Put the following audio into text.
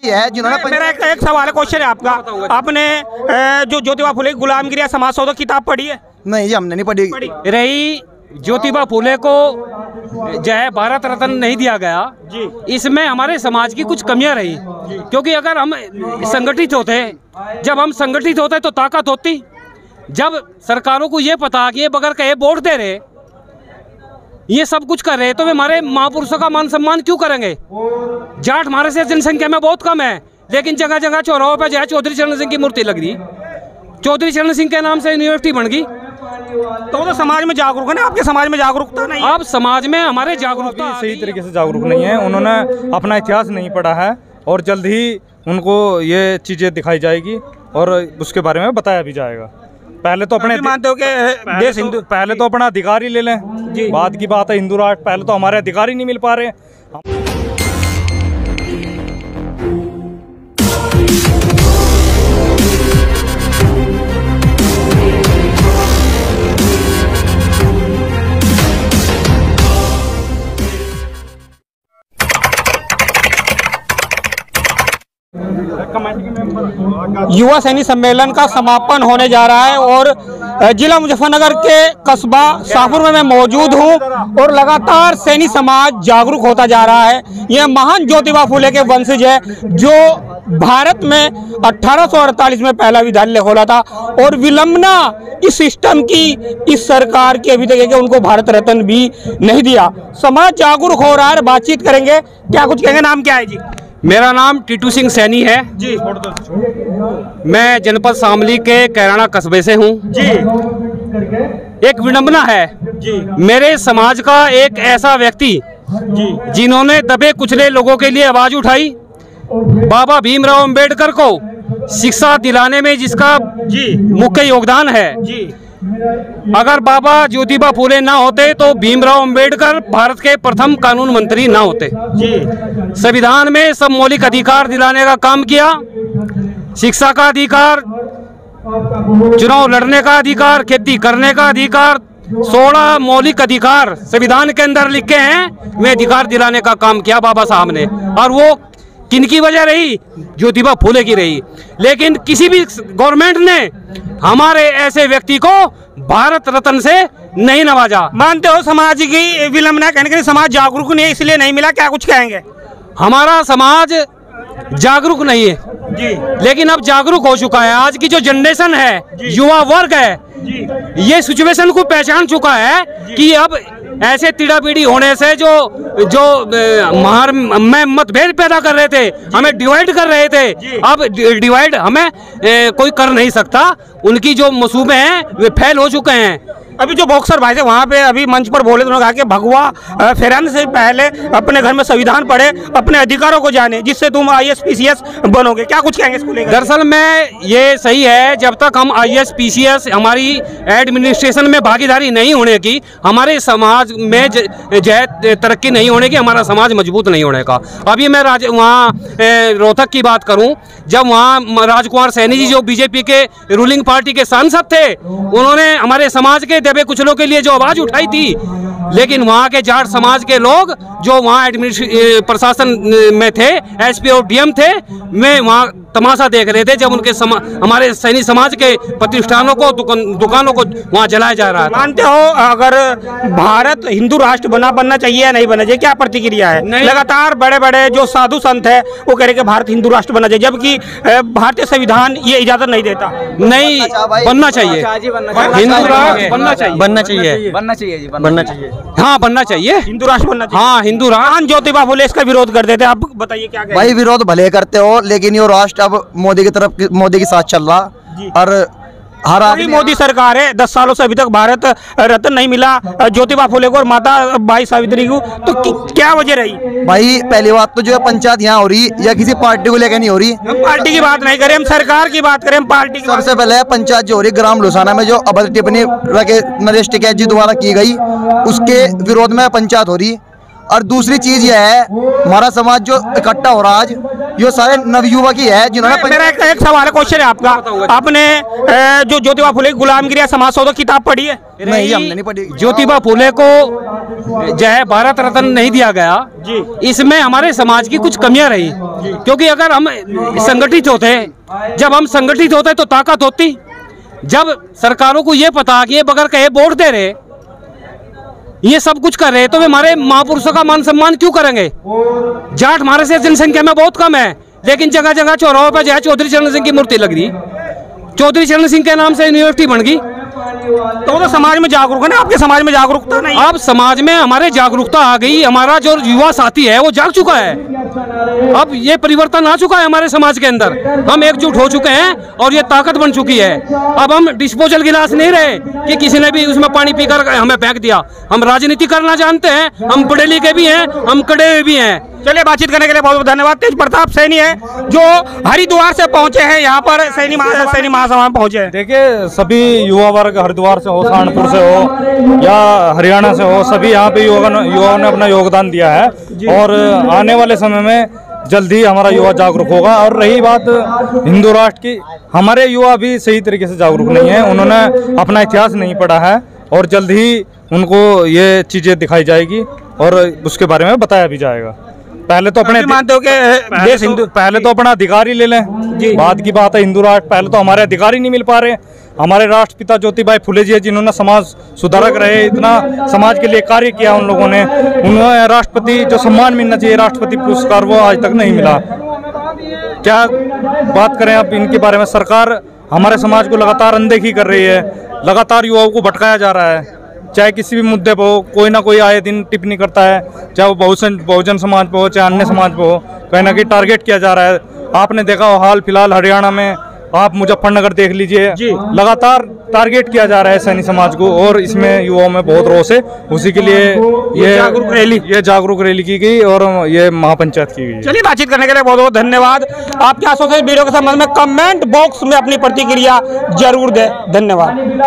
है जिन्होंने। मेरा एक सवाल है, क्वेश्चन है आपका। आपने जो ज्योतिबा फुले की गुलामगिरी या समाज सौदा किताब पढ़ी है? नहीं, हमने नहीं पढ़ी। रही ज्योतिबा फुले को जो है भारत रत्न नहीं दिया गया जी, इसमें हमारे समाज की कुछ कमियां रही, क्योंकि अगर हम संगठित होते, जब हम संगठित होते तो ताकत होती। जब सरकारों को ये पता कि ये बगैर कहे वोट दे रहे, ये सब कुछ कर रहे, तो वे हमारे महापुरुषों का मान सम्मान क्यों करेंगे? जाट हमारे से जनसंख्या में बहुत कम है, लेकिन जगह जगह चौराहों पे जो है चौधरी चरण सिंह की मूर्ति लग रही। चौधरी चरण सिंह के नाम से यूनिवर्सिटी बन गई। तो समाज में जागरूक है ना, आपके समाज में जागरूकता नहीं? अब समाज में हमारे जागरूकता सही तरीके से जागरूक नहीं है, उन्होंने अपना इतिहास नहीं पढ़ा है, और जल्द ही उनको ये चीज़ें दिखाई जाएगी और उसके बारे में बताया भी जाएगा। पहले तो अपने मानते हो कि देश हिंदू, पहले तो अपना अधिकार ही ले लें जी। बाद की बात है हिंदू राष्ट्र, पहले तो हमारे अधिकार ही नहीं मिल पा रहे। युवा सैनिक सम्मेलन का समापन होने जा रहा है और जिला मुजफ्फरनगर के कस्बा शाहपुर में मैं मौजूद हूं और लगातार सैनिक समाज जागरूक होता जा रहा है। यह महान ज्योतिबा फुले के वंशज है जो भारत में 1848 में पहला विद्यालय खोला था और विलंबना इस सिस्टम की, इस सरकार की अभी तक है कि उनको भारत रत्न भी नहीं दिया। समाज जागरूक हो रहा है, बातचीत करेंगे, क्या कुछ कहेंगे। नाम क्या है जी? मेरा नाम टीटू सिंह सैनी है जी। मैं जनपद शामली के कैराना कस्बे से हूँ जी। एक विडंबना है जी, मेरे समाज का एक ऐसा व्यक्ति जी, जिन्होंने दबे कुचले लोगों के लिए आवाज उठाई, बाबा भीमराव अंबेडकर को शिक्षा दिलाने में जिसका जी मुख्य योगदान है जी। अगर बाबा ज्योतिबा फुले ना होते तो भीमराव अंबेडकर भारत के प्रथम कानून मंत्री ना होते जी। संविधान में सब मौलिक अधिकार दिलाने का काम किया, शिक्षा का अधिकार, चुनाव लड़ने का अधिकार, खेती करने का अधिकार, 16 मौलिक अधिकार संविधान के अंदर लिखे हैं, वे अधिकार दिलाने का काम किया बाबा साहब ने। और वो किनकी वजह रही? ज्योतिबा फुले की रही। लेकिन किसी भी गवर्नमेंट ने हमारे ऐसे व्यक्ति को भारत रत्न से नहीं नवाजा। मानते हो समाज की विलंबना, कहने के समाज जागरूक नहीं है इसलिए नहीं मिला, क्या कुछ कहेंगे? हमारा समाज जागरूक नहीं है जी, लेकिन अब जागरूक हो चुका है। आज की जो जनरेशन है, युवा वर्ग है जी, ये सिचुएशन को पहचान चुका है कि अब ऐसे तिड़ा पीड़ी होने से जो में मतभेद पैदा कर रहे थे, हमें डिवाइड कर रहे थे, अब डिवाइड हमें कोई कर नहीं सकता। उनकी जो मसूबे हैं वे फैल हो चुके हैं। अभी जो बॉक्सर भाई थे वहाँ पे अभी मंच पर बोले, उन्होंने कहा कि भगवा फहराने से पहले अपने घर में संविधान पढ़े, अपने अधिकारों को जाने, जिससे तुम IAS PCS बनोगे। क्या कुछ कहेंगे इसको लेकर? दरअसल में ये सही है, जब तक हम IAS PCS हमारी एडमिनिस्ट्रेशन में भागीदारी नहीं होने की, हमारे समाज में तरक्की नहीं होने की, हमारा समाज मजबूत नहीं होने का। अभी मैं वहाँ रोहतक की बात करूँ, जब वहाँ राजकुमार सैनी जी जो बीजेपी के रूलिंग पार्टी के सांसद थे, उन्होंने हमारे समाज के दबे कुचलों के लिए जो आवाज उठाई थी, लेकिन वहाँ के जाट समाज के लोग जो वहाँ प्रशासन में थे, SP और DM थे, वे वहाँ तमाशा देख रहे थे जब उनके हमारे सैनिक समाज के प्रतिष्ठानों को, दुकानों को वहाँ जलाया जा रहा था। मानते हो अगर भारत हिंदू राष्ट्र बनना चाहिए या नहीं बनना चाहिए, क्या प्रतिक्रिया है? लगातार बड़े बड़े जो साधु संत है वो कह रहे कि भारत हिंदू राष्ट्र बनना चाहिए, जबकि भारतीय संविधान ये इजाजत नहीं देता। नहीं, बनना चाहिए, हिंदू राष्ट्र बनना चाहिए, बनना चाहिए, बनना चाहिए जी, बनना चाहिए। हाँ, बनना चाहिए, हिंदू राष्ट्र बनना चाहिए। हाँ, हिंदू राष्ट्र। ज्योतिबा फुले इसका विरोध कर देते, आप बताइए क्या भाई? विरोध भले करते हो, लेकिन ये राष्ट्र अब मोदी की तरफ, मोदी के साथ चल रहा, और हर आदमी, मोदी सरकार है, 10 सालों से अभी तक भारत रत्न नहीं मिला ज्योतिबा फुले को और माता बाई सावित्री को, तो क्या वजह रही? भाई पहली बात तो जो है पंचायत यहाँ हो रही या किसी पार्टी को लेकर नहीं हो रही। हम पार्टी की बात नहीं करें, हम सरकार की बात करें, हम पार्टी की। सबसे पहले पंचायत जो हो रही ग्राम लुसाना में, जो अभद्र टिप्पणी नरेश टिकैत जी द्वारा की गई, उसके विरोध में पंचायत हो रही। और दूसरी चीज ये है, हमारा समाज जो इकट्ठा हो रहा है आज, ये सारे नवयुवक ही है जिन्होंने। मेरा एक सवाल है, क्वेश्चन है आपका, आपने जो ज्योतिबा फुले की गुलामगिरी या समाज सौदा किताब पढ़ी है? नहीं, हमने नहीं पढ़ी। ज्योतिबा फुले को जो है भारत रत्न नहीं दिया गया जी, इसमें हमारे समाज की कुछ कमियां रही, क्योंकि अगर हम संगठित होते, जब हम संगठित होते तो ताकत होती। जब सरकारों को ये पता कि ये बगैर कहे वोट दे रहे, ये सब कुछ कर रहे, तो वे हमारे महापुरुषों का मान सम्मान क्यों करेंगे? जाट हमारे से जनसंख्या में बहुत कम है, लेकिन जगह जगह चौराहों पर जो है चौधरी चरण सिंह की मूर्ति लग रही। चौधरी चरण सिंह के नाम से यूनिवर्सिटी बन गई। तो समाज में जागरूक है ना, आपके समाज में जागरूकता नहीं? अब समाज में हमारे जागरूकता आ गई, हमारा जो युवा साथी है वो जाग चुका है। अब ये परिवर्तन आ चुका है हमारे समाज के अंदर, हम एकजुट हो चुके हैं और ये ताकत बन चुकी है। अब हम डिस्पोजल गिलास नहीं रहे कि किसी ने भी उसमें पानी पीकर हमें फेंक दिया। हम राजनीति करना जानते हैं, हम पढ़े लिखे भी हैं, हम कड़े हुए भी हैं। चलिए, बातचीत करने के लिए बहुत बहुत धन्यवाद। तेज प्रताप सैनी है जो हरिद्वार से पहुंचे हैं, यहाँ पर सैनी महासभा में पहुंचे हैं। देखिए, सभी युवा वर्ग हरिद्वार से हो, सहारनपुर से हो या हरियाणा से हो, सभी यहाँ पे युवाओं ने अपना योगदान दिया है और आने वाले समय में जल्द ही हमारा युवा जागरूक होगा। और रही बात हिंदू राष्ट्र की, हमारे युवा भी सही तरीके से जागरूक नहीं है, उन्होंने अपना इतिहास नहीं पढ़ा है और जल्द ही उनको ये चीज़ें दिखाई जाएगी और उसके बारे में बताया भी जाएगा। पहले तो अपने मानते हो कि देश हिंदू, पहले तो अपना अधिकार ही ले लें, बाद की बात है हिंदू राष्ट्र। पहले तो हमारे अधिकार ही नहीं मिल पा रहे। हमारे राष्ट्रपिता ज्योतिबा फुले जी है, जिन्होंने समाज सुधारक रहे, इतना समाज के लिए कार्य किया उन लोगों ने, उन्हें राष्ट्रपति जो सम्मान मिलना चाहिए, राष्ट्रपति पुरस्कार, वो आज तक नहीं मिला। क्या बात करें अब इनके बारे में? सरकार हमारे समाज को लगातार अनदेखी कर रही है, लगातार युवाओं को भटकाया जा रहा है। चाहे किसी भी मुद्दे पर हो, कोई ना कोई आए दिन टिप्पणी करता है, चाहे वो बहुजन समाज पे हो, चाहे अन्य समाज पे हो, कहीं ना कहीं टारगेट किया जा रहा है। आपने देखा हो हाल फिलहाल हरियाणा में, आप मुजफ्फरनगर देख लीजिए, लगातार टारगेट किया जा रहा है सैनी समाज को और इसमें युवाओं में बहुत रोष है। उसी के लिए ये जागरूक रैली की गई और ये महापंचायत की गई। चलिए, बातचीत करने के लिए बहुत बहुत धन्यवाद। आप क्या सोचते हैं वीडियो के संबंध में कमेंट बॉक्स में अपनी प्रतिक्रिया जरूर दें। धन्यवाद।